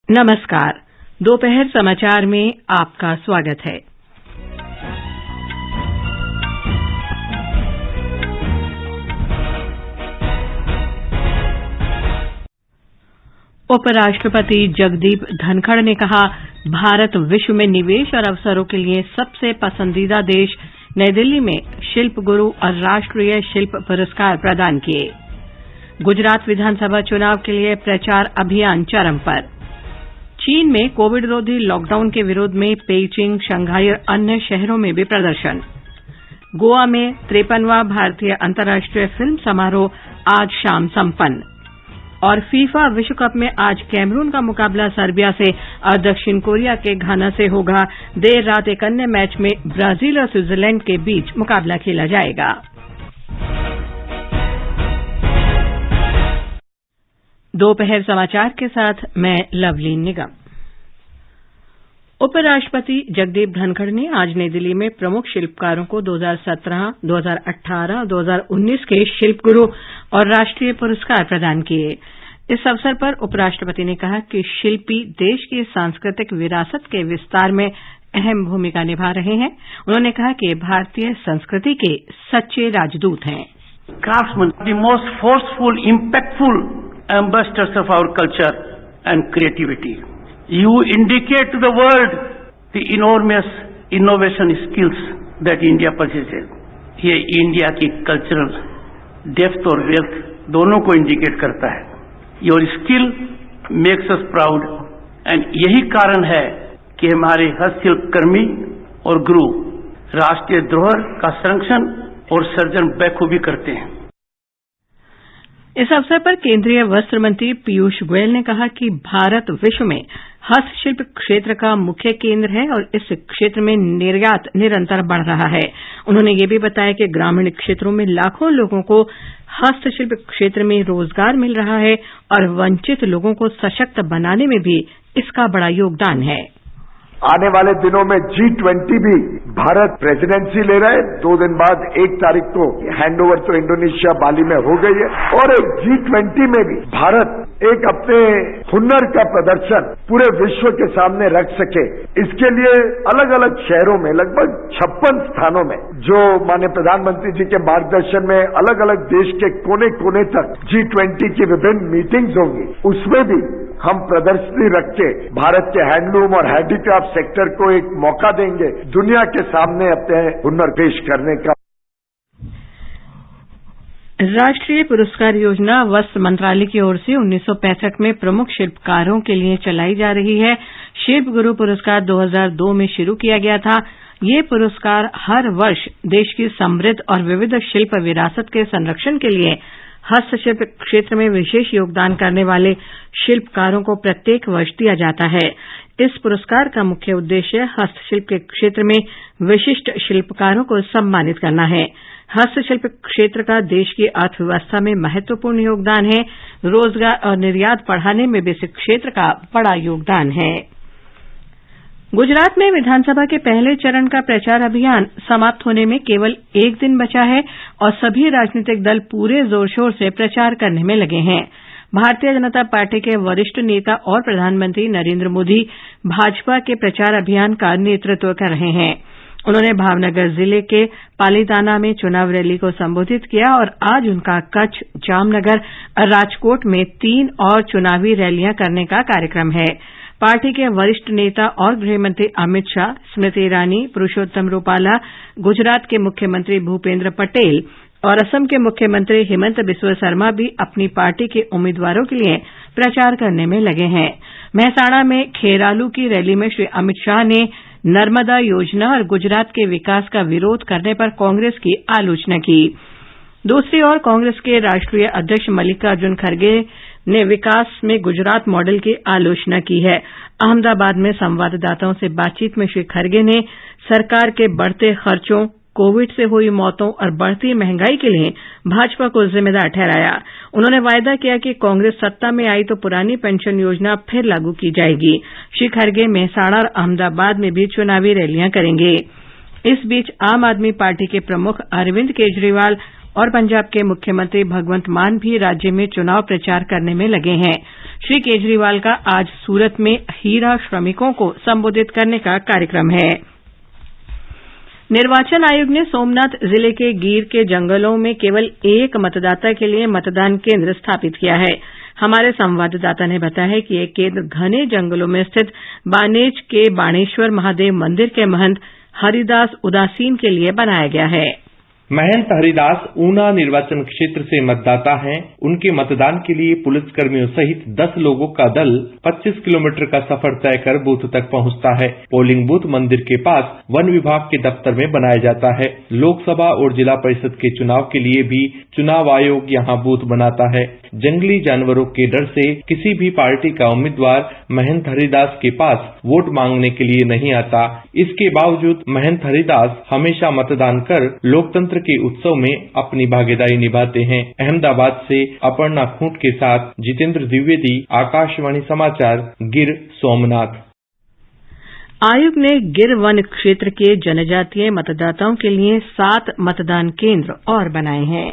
नमस्कार। दोपहर समाचार में आपका स्वागत है। उपराष्ट्रपति जगदीप धनखड़ ने कहा, भारत विश्व में निवेश और अवसरों के लिए सबसे पसंदीदा देश। नई दिल्ली में शिल्प गुरु और राष्ट्रीय शिल्प पुरस्कार प्रदान किए। गुजरात विधानसभा चुनाव के लिए प्रचार अभियान चरम पर। चीन में कोविड रोधी लॉकडाउन के विरोध में पेइचिंग, शंघाई और अन्य शहरों में भी प्रदर्शन। गोवा में 53वां भारतीय अंतर्राष्ट्रीय फिल्म समारोह आज शाम संपन्न। और फीफा विश्व कप में आज कैमरून का मुकाबला सर्बिया से और दक्षिण कोरिया के घाना से होगा। देर रात एक अन्य मैच में ब्राजील और स्विट्जरलैंड के बीच मुकाबला खेला जाएगा। दोपहर समाचार के साथ मैं लवलीन निगम। उपराष्ट्रपति जगदीप धनखड़ ने आज नई दिल्ली में प्रमुख शिल्पकारों को 2017, 2018 और 2019 के शिल्प गुरु और राष्ट्रीय पुरस्कार प्रदान किए। इस अवसर पर उपराष्ट्रपति ने कहा कि शिल्पी देश की सांस्कृतिक विरासत के विस्तार में अहम भूमिका निभा रहे हैं। उन्होंने कहा कि भारतीय संस्कृति के सच्चे राजदूत हैं। Craftsmen, the most forceful, impactful ambassadors of our culture and creativity. You indicate to the world the enormous innovation skills that India possesses. ये इंडिया की कल्चरल डेप्थ और वेल्थ दोनों को इंडिकेट करता है। Your skill makes us proud and यही कारण है कि हमारे हस्तशिल्पकर्मी और गुरु राष्ट्रीय धरोहर का संरक्षण और सर्जन बखूबी करते हैं। इस अवसर पर केंद्रीय वस्त्र मंत्री पीयूष गोयल ने कहा कि भारत विश्व में हस्तशिल्प क्षेत्र का मुख्य केंद्र है और इस क्षेत्र में निर्यात निरंतर बढ़ रहा है। उन्होंने ये भी बताया कि ग्रामीण क्षेत्रों में लाखों लोगों को हस्तशिल्प क्षेत्र में रोजगार मिल रहा है और वंचित लोगों को सशक्त बनाने में भी इसका बड़ा योगदान है। आने वाले दिनों में G20 भी भारत प्रेसिडेंसी ले रहा है। 2 दिन बाद 1 तारीख को हैंडओवर तो इंडोनेशिया बाली में हो गई है और एक G20 में भी भारत एक अपने हुनर का प्रदर्शन पूरे विश्व के सामने रख सके, इसके लिए अलग अलग शहरों में लगभग 56 स्थानों में जो माननीय प्रधानमंत्री जी के मार्गदर्शन में अलग अलग देश के कोने कोने तक G20 की विभिन्न मीटिंग्स होंगी, उसमें भी हम प्रदर्शनी रख के भारत के हैंडलूम और हैंडीक्राफ्ट सेक्टर को एक मौका देंगे दुनिया के सामने अपने हुनर पेश करने का। राष्ट्रीय पुरस्कार योजना वस्त्र मंत्रालय की ओर से 1965 में प्रमुख शिल्पकारों के लिए चलाई जा रही है। शिल्प गुरु पुरस्कार 2002 में शुरू किया गया था। ये पुरस्कार हर वर्ष देश की समृद्ध और विविध शिल्प विरासत के संरक्षण के लिए हस्तशिल्प क्षेत्र में विशेष योगदान करने वाले शिल्पकारों को प्रत्येक वर्ष दिया जाता है। इस पुरस्कार का मुख्य उद्देश्य हस्तशिल्प के क्षेत्र में विशिष्ट शिल्पकारों को सम्मानित करना है। हस्तशिल्प क्षेत्र का देश की अर्थव्यवस्था में महत्वपूर्ण योगदान है। रोजगार और निर्यात बढ़ाने में भी इस क्षेत्र का बड़ा योगदान है। गुजरात में विधानसभा के पहले चरण का प्रचार अभियान समाप्त होने में केवल 1 दिन बचा है और सभी राजनीतिक दल पूरे जोर शोर से प्रचार करने में लगे हैं। भारतीय जनता पार्टी के वरिष्ठ नेता और प्रधानमंत्री नरेंद्र मोदी भाजपा के प्रचार अभियान का नेतृत्व कर रहे हैं। उन्होंने भावनगर जिले के पालीताना में चुनाव रैली को संबोधित किया और आज उनका कच्छ, जामनगर और राजकोट में 3 और चुनावी रैलियां करने का कार्यक्रम है। पार्टी के वरिष्ठ नेता और गृहमंत्री अमित शाह, स्मृति ईरानी, पुरुषोत्तम रूपाला, गुजरात के मुख्यमंत्री भूपेंद्र पटेल और असम के मुख्यमंत्री हिमंत बिस्वा शर्मा भी अपनी पार्टी के उम्मीदवारों के लिए प्रचार करने में लगे हैं। मेहसाणा में खेरालू की रैली में श्री अमित शाह ने नर्मदा योजना और गुजरात के विकास का विरोध करने पर कांग्रेस की आलोचना की। दूसरी ओर कांग्रेस के राष्ट्रीय अध्यक्ष मल्लिकार्जुन खड़गे ने विकास में गुजरात मॉडल की आलोचना की है। अहमदाबाद में संवाददाताओं से बातचीत में श्री खड़गे ने सरकार के बढ़ते खर्चों, कोविड से हुई मौतों और बढ़ती महंगाई के लिए भाजपा को जिम्मेदार ठहराया। उन्होंने वायदा किया कि कांग्रेस सत्ता में आई तो पुरानी पेंशन योजना फिर लागू की जाएगी। श्री खड़गे मेहसाणा और अहमदाबाद में भी चुनावी रैलियां करेंगे। इस बीच आम आदमी पार्टी के प्रमुख अरविंद केजरीवाल और पंजाब के मुख्यमंत्री भगवंत मान भी राज्य में चुनाव प्रचार करने में लगे हैं। श्री केजरीवाल का आज सूरत में हीरा श्रमिकों को संबोधित करने का कार्यक्रम है। निर्वाचन आयोग ने सोमनाथ जिले के गीर के जंगलों में केवल एक मतदाता के लिए मतदान केंद्र स्थापित किया है। हमारे संवाददाता ने बताया है कि यह केंद्र घने जंगलों में स्थित बानेज के बाणेश्वर महादेव मंदिर के महंत हरिदास उदासीन के लिए बनाया गया है। महंत हरिदास ऊना निर्वाचन क्षेत्र से मतदाता हैं। उनके मतदान के लिए पुलिसकर्मियों सहित 10 लोगों का दल 25 किलोमीटर का सफर तय कर बूथ तक पहुंचता है। पोलिंग बूथ मंदिर के पास वन विभाग के दफ्तर में बनाया जाता है। लोकसभा और जिला परिषद के चुनाव के लिए भी चुनाव आयोग यहां बूथ बनाता है। जंगली जानवरों के डर से किसी भी पार्टी का उम्मीदवार महंत हरिदास के पास वोट मांगने के लिए नहीं आता। इसके बावजूद महंत हरिदास हमेशा मतदान कर लोकतंत्र के उत्सव में अपनी भागीदारी निभाते हैं। अहमदाबाद से अपर्णा खूंट के साथ जितेंद्र द्विवेदी, आकाशवाणी समाचार, गिर सोमनाथ। आयोग ने गिर वन क्षेत्र के जनजातीय मतदाताओं के लिए 7 मतदान केंद्र और बनाए हैं।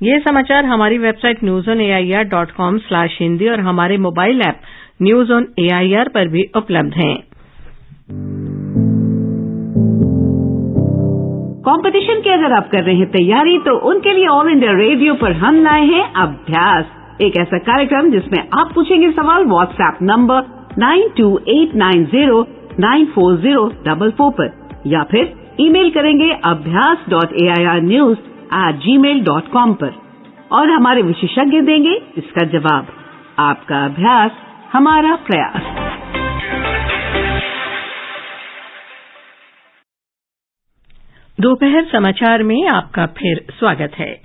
ये समाचार हमारी वेबसाइट newsonair.com/hindi और हमारे mobile app news on AIR पर भी उपलब्ध हैं। कंपटीशन की अगर आप कर रहे हैं तैयारी, तो उनके लिए ऑल इंडिया रेडियो पर हम लाए हैं अभ्यास, एक ऐसा कार्यक्रम जिसमें आप पूछेंगे सवाल व्हाट्सएप नंबर 9289094044 पर, या फिर ईमेल करेंगे abhyas.airnews@gmail.com पर, और हमारे विशेषज्ञ देंगे इसका जवाब। आपका अभ्यास हमारा प्रयास। दोपहर समाचार में आपका फिर स्वागत है।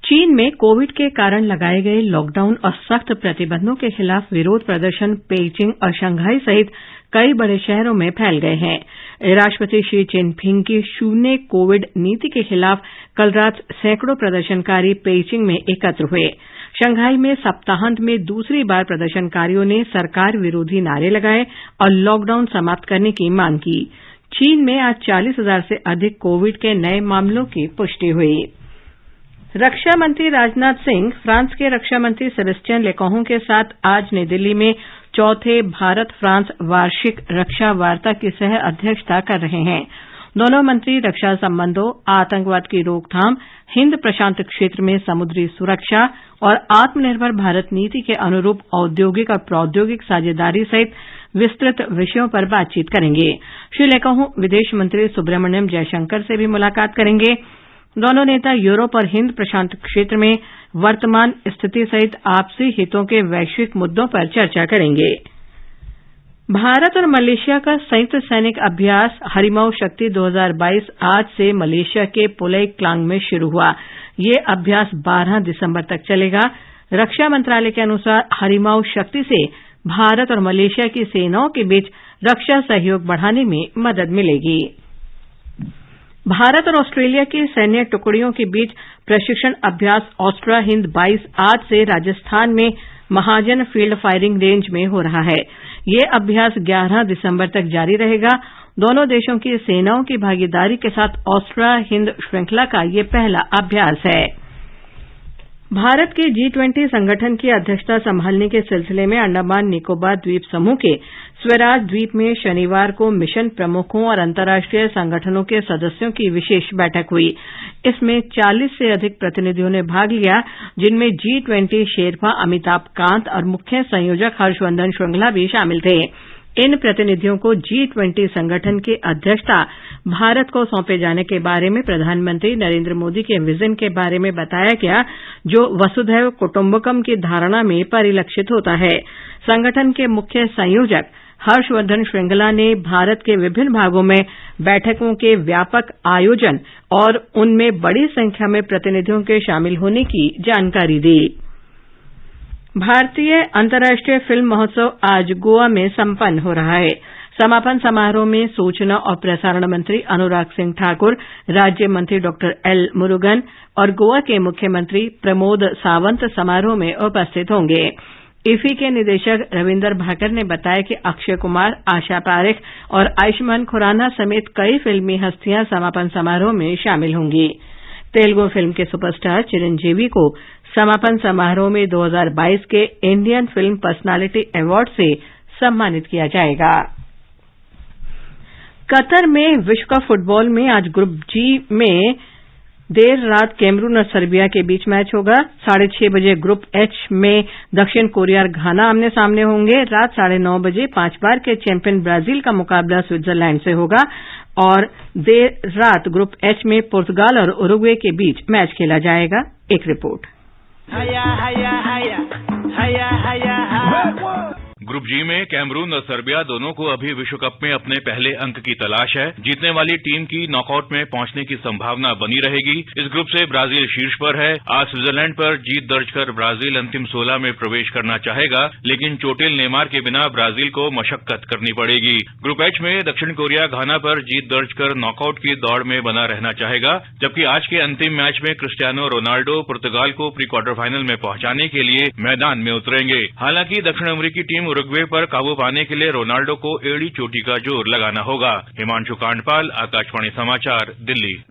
चीन में कोविड के कारण लगाए गए लॉकडाउन और सख्त प्रतिबंधों के खिलाफ विरोध प्रदर्शन पेइचिंग और शंघाई सहित कई बड़े शहरों में फैल गए हैं। राष्ट्रपति शी जिनपिंग की शून्य कोविड नीति के खिलाफ कल रात सैकड़ों प्रदर्शनकारी पेइचिंग में एकत्र हुए। शंघाई में सप्ताहांत में दूसरी बार प्रदर्शनकारियों ने सरकार विरोधी नारे लगाए और लॉकडाउन समाप्त करने की मांग की। चीन में आज 40,000 से अधिक कोविड के नए मामलों की पुष्टि हुई। रक्षा मंत्री राजनाथ सिंह फ्रांस के रक्षा मंत्री सेबेस्टियन लेकॉहू के साथ आज नई दिल्ली में चौथे भारत फ्रांस वार्षिक रक्षा वार्ता की सह अध्यक्षता कर रहे हैं। दोनों मंत्री रक्षा संबंधों, आतंकवाद की रोकथाम, हिंद प्रशांत क्षेत्र में समुद्री सुरक्षा और आत्मनिर्भर भारत नीति के अनुरूप औद्योगिक और प्रौद्योगिक साझेदारी सहित विस्तृत विषयों पर बातचीत करेंगे। श्री लेकॉहू विदेश मंत्री सुब्रमण्यम जयशंकर से भी मुलाकात करेंगे। दोनों नेता यूरोप और हिंद प्रशांत क्षेत्र में वर्तमान स्थिति सहित आपसी हितों के वैश्विक मुद्दों पर चर्चा करेंगे। भारत और मलेशिया का संयुक्त सैनिक अभ्यास हरिमाऊ शक्ति 2022 आज से मलेशिया के पुलई क्लांग में शुरू हुआ। ये अभ्यास 12 दिसंबर तक चलेगा। रक्षा मंत्रालय के अनुसार हरिमाऊ शक्ति से भारत और मलेशिया की सेनाओं के बीच रक्षा सहयोग बढ़ाने में मदद मिलेगी। भारत और ऑस्ट्रेलिया की सैन्य टुकड़ियों के बीच प्रशिक्षण अभ्यास ऑस्ट्रा हिंद 22 आज से राजस्थान में महाजन फील्ड फायरिंग रेंज में हो रहा है। ये अभ्यास 11 दिसंबर तक जारी रहेगा। दोनों देशों की सेनाओं की भागीदारी के साथ ऑस्ट्रा हिंद श्रृंखला का ये पहला अभ्यास है। भारत के G20 संगठन की अध्यक्षता संभालने के सिलसिले में अंडमान निकोबार द्वीप समूह के स्वराज द्वीप में शनिवार को मिशन प्रमुखों और अंतर्राष्ट्रीय संगठनों के सदस्यों की विशेष बैठक हुई। इसमें 40 से अधिक प्रतिनिधियों ने भाग लिया, जिनमें G20 शेरपा अमिताभ कांत और मुख्य संयोजक हर्षवर्धन श्रृंगला भी शामिल थे। इन प्रतिनिधियों को G20 संगठन की अध्यक्षता भारत को सौंपे जाने के बारे में प्रधानमंत्री नरेंद्र मोदी के विजन के बारे में बताया गया, जो वसुधैव कुटुंबकम की धारणा में परिलक्षित होता है। संगठन के मुख्य संयोजक हर्षवर्धन श्रृंगला ने भारत के विभिन्न भागों में बैठकों के व्यापक आयोजन और उनमें बड़ी संख्या में प्रतिनिधियों के शामिल होने की जानकारी दी। भारतीय अंतर्राष्ट्रीय फिल्म महोत्सव आज गोवा में संपन्न हो रहा है। समापन समारोह में सूचना और प्रसारण मंत्री अनुराग सिंह ठाकुर, राज्य मंत्री डॉक्टर एल मुरुगन और गोवा के मुख्यमंत्री प्रमोद सावंत समारोह में उपस्थित होंगे। इफी के निदेशक रविंदर भाकर ने बताया कि अक्षय कुमार, आशा पारेख और आयुष्मान खुराना समेत कई फिल्मी हस्तियां समापन समारोह में शामिल होंगी। तेलुगु फिल्म के सुपरस्टार चिरंजीवी को समापन समारोह में 2022 के इंडियन फिल्म पर्सनालिटी अवार्ड से सम्मानित किया जाएगा। कतर में विश्व कप फुटबॉल में आज ग्रुप जी में देर रात कैमरून और सर्बिया के बीच मैच होगा। 6:30 बजे ग्रुप एच में दक्षिण कोरिया और घाना आमने सामने होंगे। रात 9:30 बजे 5 बार के चैंपियन ब्राजील का मुकाबला स्विट्जरलैंड से होगा और देर रात ग्रुप एच में पुर्तगाल और उरुग्वे के बीच मैच खेला जाएगा। एक रिपोर्ट। ग्रुप जी में कैमरून और सर्बिया दोनों को अभी विश्व कप में अपने पहले अंक की तलाश है। जीतने वाली टीम की नॉकआउट में पहुंचने की संभावना बनी रहेगी। इस ग्रुप से ब्राजील शीर्ष पर है। आज स्विट्जरलैंड पर जीत दर्ज कर ब्राजील अंतिम 16 में प्रवेश करना चाहेगा, लेकिन चोटिल नेमार के बिना ब्राजील को मशक्कत करनी पड़ेगी। ग्रुप एच में दक्षिण कोरिया घाना पर जीत दर्ज कर नॉकआउट की दौड़ में बना रहना चाहेगा, जबकि आज के अंतिम मैच में क्रिस्टियानो रोनाल्डो पुर्तगाल को प्री क्वार्टर फाइनल में पहुंचाने के लिए मैदान में उतरेंगे। हालांकि दक्षिण अमेरिकी टीम उरुग्वे पर काबू पाने के लिए रोनाल्डो को एड़ी चोटी का जोर लगाना होगा। हिमांशु कांडपाल, आकाशवाणी समाचार, दिल्ली।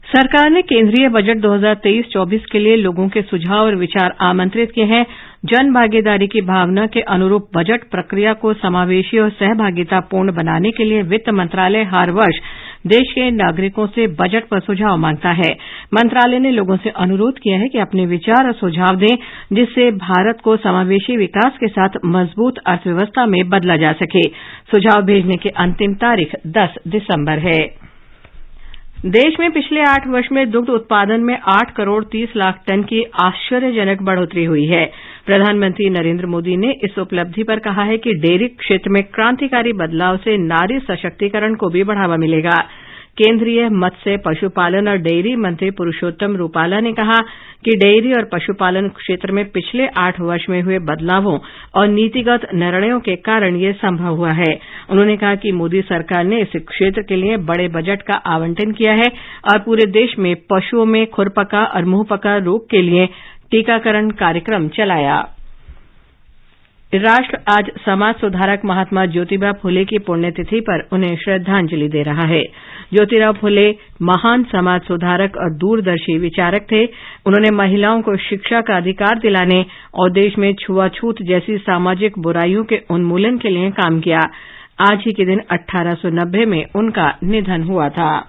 सरकार ने केंद्रीय बजट 2023-24 के लिए लोगों के सुझाव और विचार आमंत्रित किए हैं। जन भागीदारी की भावना के अनुरूप बजट प्रक्रिया को समावेशी और सहभागितापूर्ण बनाने के लिए वित्त मंत्रालय हर वर्ष देश के नागरिकों से बजट पर सुझाव मांगता है। मंत्रालय ने लोगों से अनुरोध किया है कि अपने विचार और सुझाव दें, जिससे भारत को समावेशी विकास के साथ मजबूत अर्थव्यवस्था में बदला जा सके। सुझाव भेजने की अंतिम तारीख 10 दिसंबर है। देश में पिछले 8 वर्ष में दुग्ध उत्पादन में 8 करोड़ 30 लाख टन की आश्चर्यजनक बढ़ोतरी हुई है। प्रधानमंत्री नरेंद्र मोदी ने इस उपलब्धि पर कहा है कि डेयरी क्षेत्र में क्रांतिकारी बदलाव से नारी सशक्तिकरण को भी बढ़ावा मिलेगा। केंद्रीय मत्स्य, पशुपालन और डेयरी मंत्री पुरुषोत्तम रूपाला ने कहा कि डेयरी और पशुपालन क्षेत्र में पिछले 8 वर्ष में हुए बदलावों और नीतिगत निर्णयों के कारण ये संभव हुआ है। उन्होंने कहा कि मोदी सरकार ने इस क्षेत्र के लिए बड़े बजट का आवंटन किया है और पूरे देश में पशुओं में खुरपका और मुंहपका रोग के लिए टीकाकरण कार्यक्रम चलाया। राष्ट्र आज समाज सुधारक महात्मा ज्योतिबा फुले की पुण्यतिथि पर उन्हें श्रद्धांजलि दे रहा है। ज्योतिराव फुले महान समाज सुधारक और दूरदर्शी विचारक थे। उन्होंने महिलाओं को शिक्षा का अधिकार दिलाने और देश में छुआछूत जैसी सामाजिक बुराइयों के उन्मूलन के लिए काम किया। आज ही के दिन 1890 में उनका निधन हुआ था।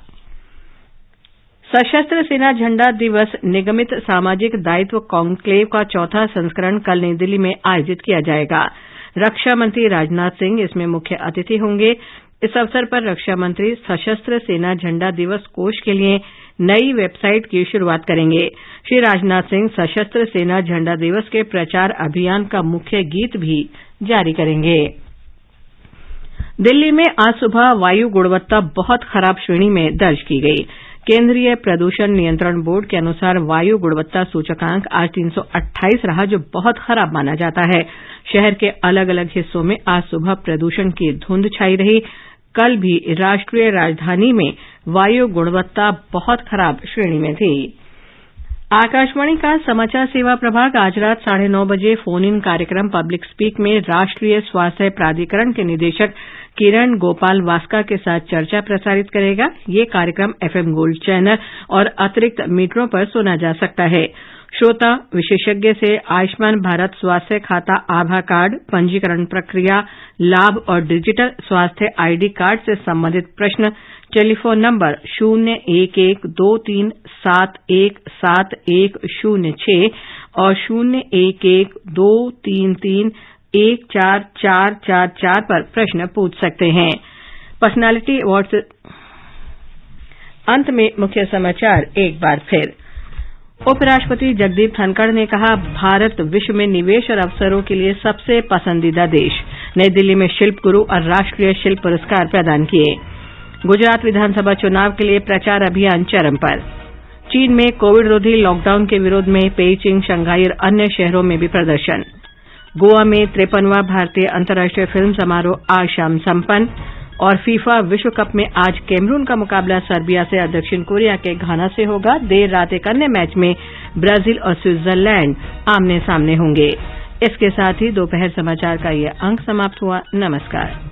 सशस्त्र सेना झंडा दिवस निगमित सामाजिक दायित्व कॉन्क्लेव का 4था संस्करण कल नई दिल्ली में आयोजित किया जाएगा। रक्षा मंत्री राजनाथ सिंह इसमें मुख्य अतिथि होंगे। इस अवसर पर रक्षा मंत्री सशस्त्र सेना झंडा दिवस कोष के लिए नई वेबसाइट की शुरूआत करेंगे। श्री राजनाथ सिंह सशस्त्र सेना झंडा दिवस के प्रचार अभियान का मुख्य गीत भी जारी करेंगे। दिल्ली में आज सुबह वायु गुणवत्ता बहुत खराब श्रेणी में दर्ज की गई। केंद्रीय प्रदूषण नियंत्रण बोर्ड के अनुसार वायु गुणवत्ता सूचकांक आज 328 रहा, जो बहुत खराब माना जाता है। शहर के अलग अलग हिस्सों में आज सुबह प्रदूषण की धुंध छाई रही। कल भी राष्ट्रीय राजधानी में वायु गुणवत्ता बहुत खराब श्रेणी में थी। आकाशवाणी का समाचार सेवा प्रभाग आज रात 9:30 बजे फोन इन कार्यक्रम पब्लिक स्पीक में राष्ट्रीय स्वास्थ्य प्राधिकरण के निदेशक किरण गोपाल वास्का के साथ चर्चा प्रसारित करेगा। ये कार्यक्रम एफएम गोल्ड चैनल और अतिरिक्त मीटरों पर सुना जा सकता है। श्रोता विशेषज्ञ से आयुष्मान भारत स्वास्थ्य खाता आभा कार्ड, पंजीकरण प्रक्रिया, लाभ और डिजिटल स्वास्थ्य आईडी कार्ड से संबंधित प्रश्न टेलीफोन नंबर 01123717106 और 01123314444 पर प्रश्न पूछ सकते हैं। पर्सनालिटी अवार्ड से अंत में मुख्य समाचार एक बार फिर। उपराष्ट्रपति जगदीप धनखड़ ने कहा, भारत विश्व में निवेश और अवसरों के लिए सबसे पसंदीदा देश। नई दिल्ली में शिल्प गुरु और राष्ट्रीय शिल्प पुरस्कार प्रदान किए। गुजरात विधानसभा चुनाव के लिए प्रचार अभियान चरम पर। चीन में कोविड रोधी लॉकडाउन के विरोध में पेइचिंग, शंघाई और अन्य शहरों में भी प्रदर्शन। गोवा में 53वां भारतीय अंतर्राष्ट्रीय फिल्म समारोह आज शाम संपन्न। और फीफा विश्व कप में आज कैमरून का मुकाबला सर्बिया से और दक्षिण कोरिया के घाना से होगा। देर रात एक अन्य मैच में ब्राजील और स्विट्जरलैंड आमने सामने होंगे। इसके साथ ही दोपहर समाचार का ये अंक समाप्त हुआ। नमस्कार।